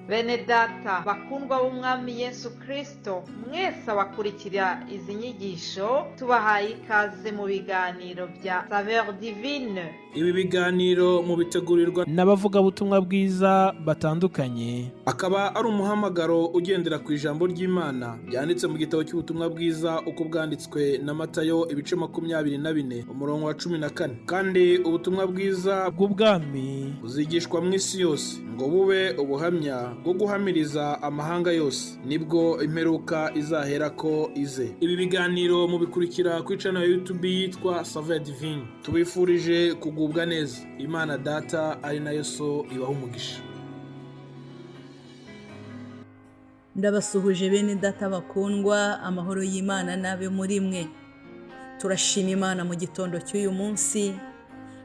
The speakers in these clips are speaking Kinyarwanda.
Bene data bakundwa b'umwami Yesu Kristo, mwese abakurikira izi nyigisho tubahaye ikaze mu biganiro bya Saveur Divine. Ibi biganiro mu bitegurirwa n'abavugabutumwa bwiza batandukanye, akaba ari umuhamagaro ugendera ku ijambo ry'Imana byanditse mu gitabo cy'ubutumwa bwiza uko bwanditswe na Matayo ibice 24 umurongo wa 14. Kandi ubutumwa bwiza bw'ubwami buzigishwa mu isi yose ngo bube ubuhamya bwo guhamiriza amahanga yose, nibwo imperuka izahera ko ize. Ibi biganiro mubikurikira ku channel ya YouTube yitwa Saveur Divine. Tubifurije kugubwa neza. Imana Data ari nayo So ibaha umugisha. Ndabasuhuje bene data bakundwa, amahoro y'Imana nabe muri mwe. Turashima Imana mu gitondo cy'uyu munsi.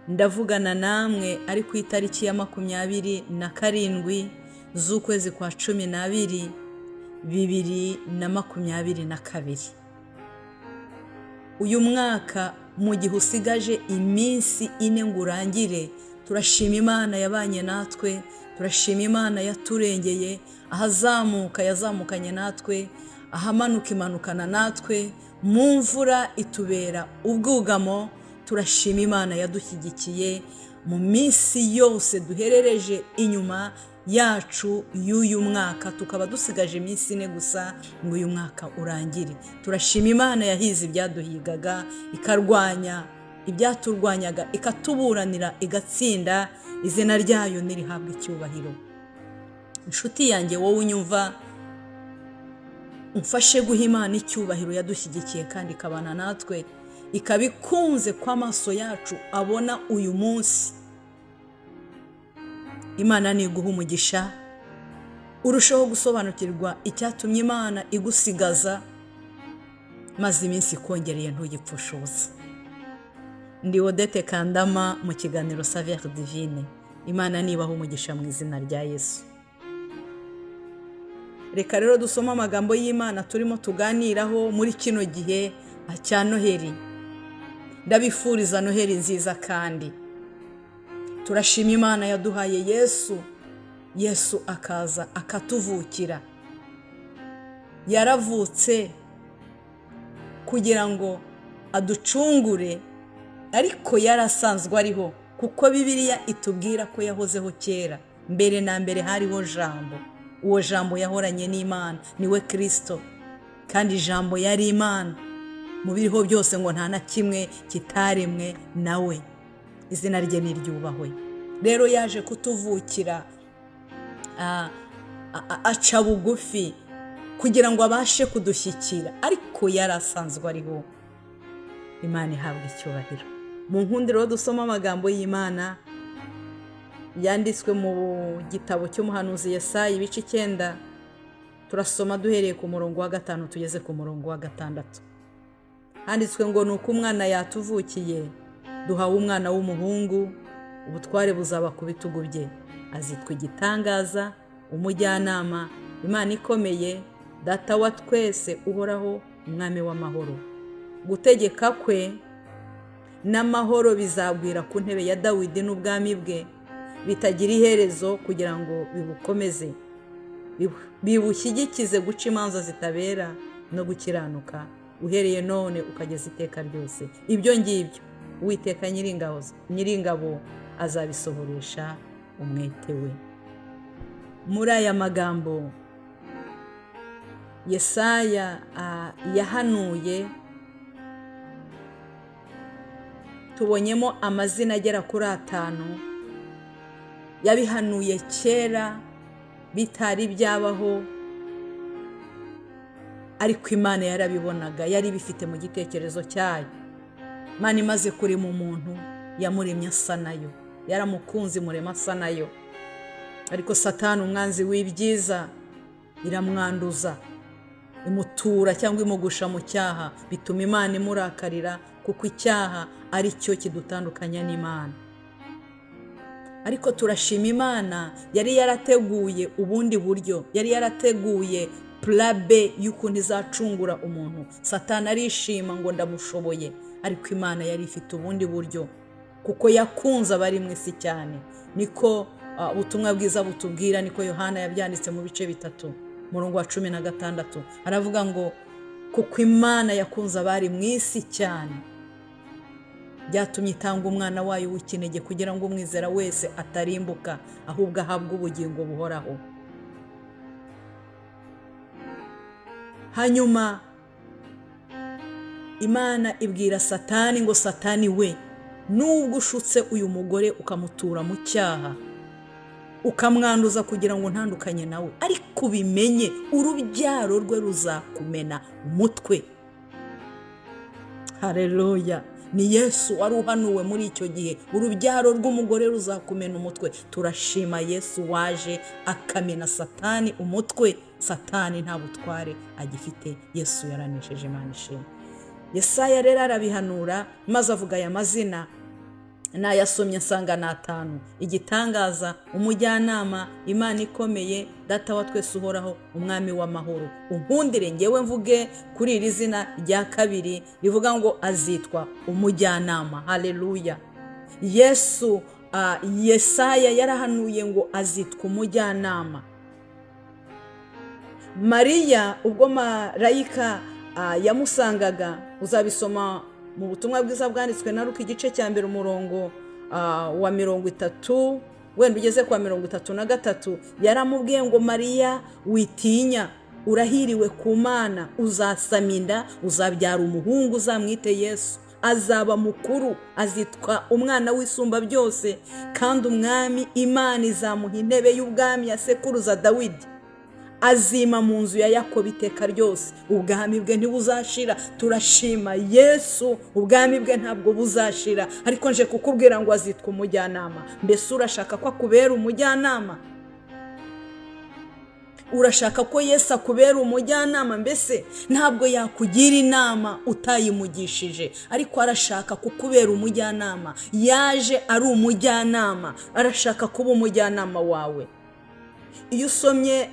Ndavugana namwe ari ku itariki ya 27 z'ukwezi kwa 12 2022. Uyu mwaka mu gihe usigaje iminsi 4 ngo urangire, turashima Imana yabanye natwe, turashima Imana yaturengeye, ahazamuka yazamukanye natwe, ahamanuka imanukana natwe, mu mvura itubera ubwugamo. Turashima Imana yadushyigikiye mu minsi yose duherereje inyuma yacu y'uyu mwaka, tukaba dusigaje iminsi 4 gusa ngo uyu mwaka urangire. Turashima Imana yahize ibyaduhigaga, ikarwanya ibyaturwanyaga, ikatuburanira igatsinda. Izina ryayo nirihabwa icyubahiro. Inshuti yanjye wowe unyumva, umfashe guha Imana icyubahiro yadushyigikiye kandi ikabana natwe, ikabikunze kwa maso yacu abona uyu munsi. Imana niguha umugisha, urushaho gusobanukirwa icyatumye Imana igusigaza, maze iminsi kongereye ntugipfusha ubusa. Ndi Odette Kandama mu kiganiro Saveur Divine. Imana nibaha umugisha mu izina rya Yesu. Reka rero dusoma amagambo y'Imana turimo tuganiraho muri kino gihe cya Noheli. Ndabifuriza Noheli nziza kandi turashima Imana yaduhaye Yesu akaza akatuvukira. Yaravutse kugira ngo aducungure, ariko yarasanzwe ariho, kuko Bibiliya itubwira ko yahozeho kera. Mbere na mbere hariho Jambo. Uwo Jambo yahoranye n'Imana, niwe Kristo, kandi Jambo yari Imana. Mu biriho byose ngo nta na kimwe kitaremwe nawe. Izina rye niryubahwe. Rero yaje kutuvukira, aca bugufi kugira ngo abashe kudushyikira, ariko yarasanzwe ariho. Imana ihabwa icyubahiro. Mu nkundiro dusoma amagambo y'Imana yanditswe mu gitabo cy'umuhanuzi Yesaya ibice 9. Turasoma duhereye ku murongo wa 5 tugeze ku murongo wa 6. Handitswe ngo nuko umwana yatuvukiye, duhawe umwana w'umuhungu, ubutware buzaba ku bitugu bye. Azitwa igitangaza, umujyanama, Imana ikomeye, Data wa twese, uhoraho, umwami w'amahoro. Gutegeka kwe n'amahoro bizagwira ku ntebe ya Dawidi n'ubwami bwe, bitagira iherezo, kugira ngo bibukomeze, bibushyigikize guca imanza zitabera no gukiranuka, uhereye none ukageza iteka ryose. Ibyo ngibyo Uwiteka Nyiringabo azabisohoresha umwete we. Muri aya magambo Yesaya yahanuye, tubonyemo amazina agera kuri 5 yabihanuye kera bitari byabaho, ariko Imana yarabibonaga, yari bifite mu gitekerezo cyayo. Imana imaze kurema umuntu, yamuremye asa nayo, yaramukunze murema asa nayo, ariko Satani umwanzi w'ibyiza iramwanduza, imutura cyangwa imugusha mu cyaha, bituma Imana imurakarira, kuko icyaha ari cyo kidutandukanya n'Imana. Ariko turashima Imana yari yarateguye ubundi buryo, yari yarateguye plabe y'ukuntu izacungura umuntu. Satani arishima ngo ndamushoboye, ariko Imana yari ifite ubundi buryo, kuko yakunze abari mu isi cyane, niko ubutumwa bwiza butubwira, niko Yohana yabyanditse mu bice 3 umurongo wa 16. Aravuga ngo kuko Imana yakunze abari mu isi cyane byatumye itanga umwana wayo w'ikinege kugira ngo umwizera wese atarimbuka ahubwo ahabwe ubugingo buhoraho. Hanyuma Imana ibwira Satani ngo Satani we, nubwo ushutse uyu mugore ukamutura mu cyaha ukamwanduza kugira ngo ntandukanye nawe, ariko ubimenye urubyaro rwe ruzakumena umutwe. Haleluya. Ni Yesu wari uhanuwe muri icyo gihe, urubyaro rw'umugore ruzakumena umutwe. Turashima Yesu waje akamena Satani umutwe. Satani nta butware agifite, Yesu yaranesheje. Imana ishimwe. Yesaya rero arabihanura maze avuga aya mazina, nayasomye nsanga ni 5. Igitangaza, umujyanama, Imana ikomeye, data wa twese uhoraho, umwami w'amahoro. Unkundire ngewe mvuge kuri iri zina rya kabiri rivuga ngo azitwa umujyanama. Haleluya. Yesu Yesaya yarahanuye ngo azitwa umujyanama. Mariya ubwo marayika yamusangaga, uzabisoma mu butumwa bwiza bwanditswe na Luka igice cya 1 umurongo wa 30, wenda ugeze kwa 33, yaramubwiye ngo Mariya witinya, urahiriwe ku Mana, uzasaminda, uzabyara umuhungu, uzamwite Yesu. Azaba mukuru, azitwa umwana w'isumba byose, kandi umwami Imana izamuha intebe y'ubwami ya sekuruza Dawidi. Azima mu nzu ya Yakobo iteka ryose, ubwami bwe ntibuzashira. Turashima Yesu, ubwami bwe ntabwo buzashira. Ariko nje kukubwira ngo azitwa umujyanama. Mbese urashaka ko akubera umujyanama? Urashaka ko Yesu akubera umujyanama? Mbese ntabwo yakugira inama utayimugishije, ariko arashaka kukubera umujyanama. Yaje ari umujyanama, arashaka kuba umujyanama wawe. Iyo usomye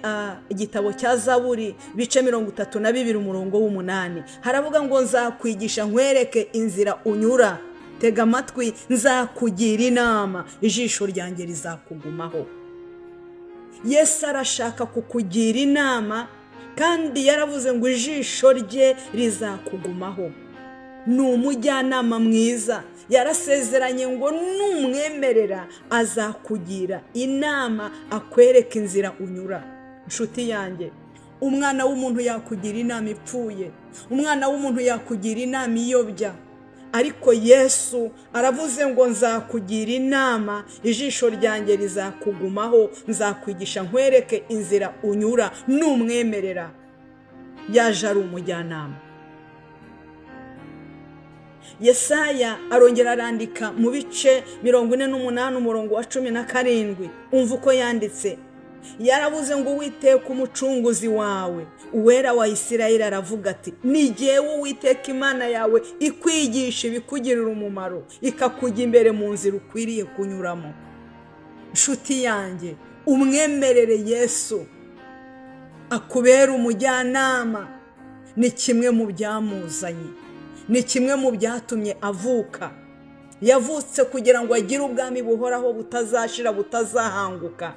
igitabo cya Zaburi bice 32 umurongo w'8, haravuga ngo nzakwigisha nkwereke inzira unyura, tega amatwi nzakugira inama, ijisho ryanjye rizakugumaho. Yesu arashaka kukugira inama, kandi yaravuze ngo ijisho rye rizakugumaho. Ni umujyanama mwiza. Yarasezeranye ngo numwemerera azakugira inama, akwereka inzira unyura. Nshuti yanjye, umwana w'umuntu yakugira inama ipfuye, umwana w'umuntu yakugira inama iyobya, ariko Yesu aravuze ngo nzakugira inama, ijisho ryanjye rizakugumaho, nzakwigisha nkwereke inzira unyura numwemerera. Yaje ari umujyanama. Yesaya arongera arandika mu bice 48 umurongo wa 17. Umva uko yanditse. Yaravuze ngo Uwiteka umucunguzi wawe, uwera wa Isirayeli, aravuga ati ni jyewe Uwiteka Imana yawe, ikwigisha ibikugirira umumaro, ikakujya imbere mu nzira ukwiriye kunyuramo. Nshuti yanjye, umwemerere Yesu akubera umujyanama. Ni kimwe mu byamuzanye, ni kimwe mu byatumye avuka. Yavutse kugira ngo agire ubwami buhoraho butazashira, butazahanguka.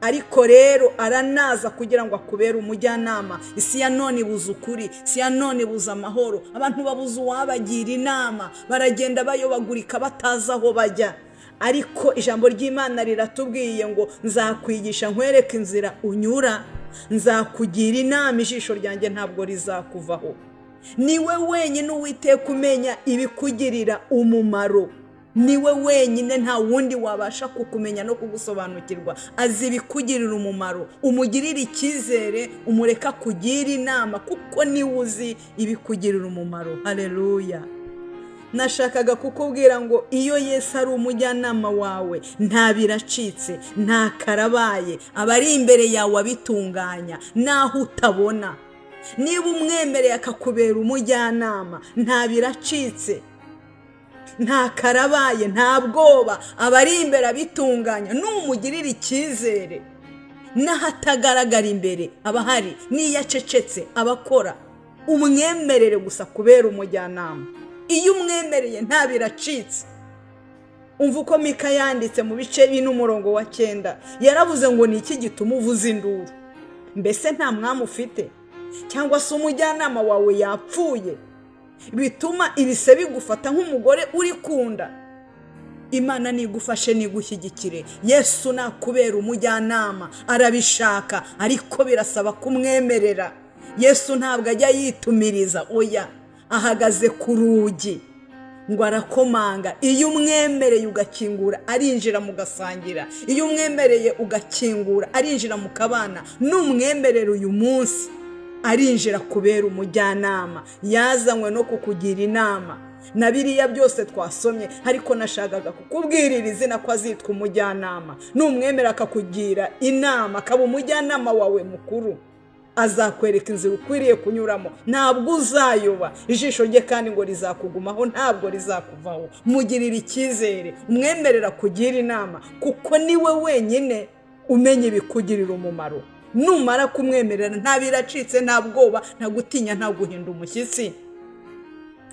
Ariko rero aranaza kugira ngo akubere umujyanama. Isi ya none ibuze ukuri, isi ya none ibuze amahoro. Abantu babuze uwabagira inama, baragenda bayobagurika batazi aho bajya. Ariko ijambo ry'Imana riratubwiye ngo nzakwigisha nkwereke inzira unyura, nzakugira inama, ijisho ryanjye ntabwo rizakuvaho. Niwe wenyine Uwiteka umenya ibikugirira umumaro. Niwe wenyine, nta wundi wabasha kukumenya no kugusobanukirwa. Azi ibikugirira umumaro. Umugirire icyizere, umureka kugira inama, kuko niwe uzi ibikugirira umumaro. Haleluya. Nashakaga kukubwira ngo iyo Yesu ari umujyanama wawe, nta biracitse, nta karabaye. Abari imbere yawe abitunganya naho utabona. Niba umwemereye akakubera umujyanama, nta biracitse, nta karabaye, nta bwoba. Abari imbere abitunganya, numugirira icyizere, n'ahatagaragara imbere abahari, n'iyo acecetse abakora. Umwemerere gusa kubera umujyanama. Iyo umwemereye nta biracitse. umva uko Mika yanditse mu bice 4:9 yaravuze ngo ni iki gituma uvuza induru? Mbese nta mwami ufite, cyangwa se umujyanama wawe yapfuye bituma ibise bigufata nk'umugore uri kunda? Imana nigufashe nigushyigikire. Yesu nakubera umujyanama, arabishaka, ariko birasaba kumwemerera. Yesu ntabwo ajya yitumiriza, oya, ahagaze ku rugi ngo arakomanga. Iyo umwemereye ugakingura, arinjira mugasangira. Iyo umwemereye ugakingura, arinjira mukabana. Numwemerera uyu munsi, arinjira kubera umujyanama. Yazanywe no kukugira inama. Na biriya byose twasomye, ariko nashagaga kukubwirira izina ko azitwa umujyanama. Numwemera akakugira inama, akaba umujyanama wawe mukuru, azakwereka inzira ukwiriye kunyuramo. Ntabwo uzayoba, ijisho rye kandi ngo rizakugumaho, ntabwo rizakuvaho. Mugirira icyizere, umwemerera kugira inama, kuko niwe wenyine umenya ibikugirira umumaro. Numara kumwemerera, nta biracitse, nta bwoba, nta gutinya, nta guhinda umushyitsi,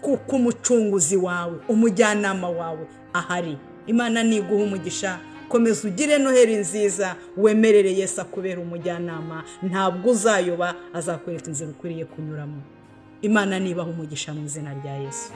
kuko umucunguzi wawe, umujyanama wawe ahari. Imana niguha umugisha. Komeza ugire Noheli nziza, wemerere Yesu akubera umujyanama. Ntabwo uzayoba, azakwereka inzira ukwiriye kunyuramo. Imana nibaha umugisha mu izina rya Yesu.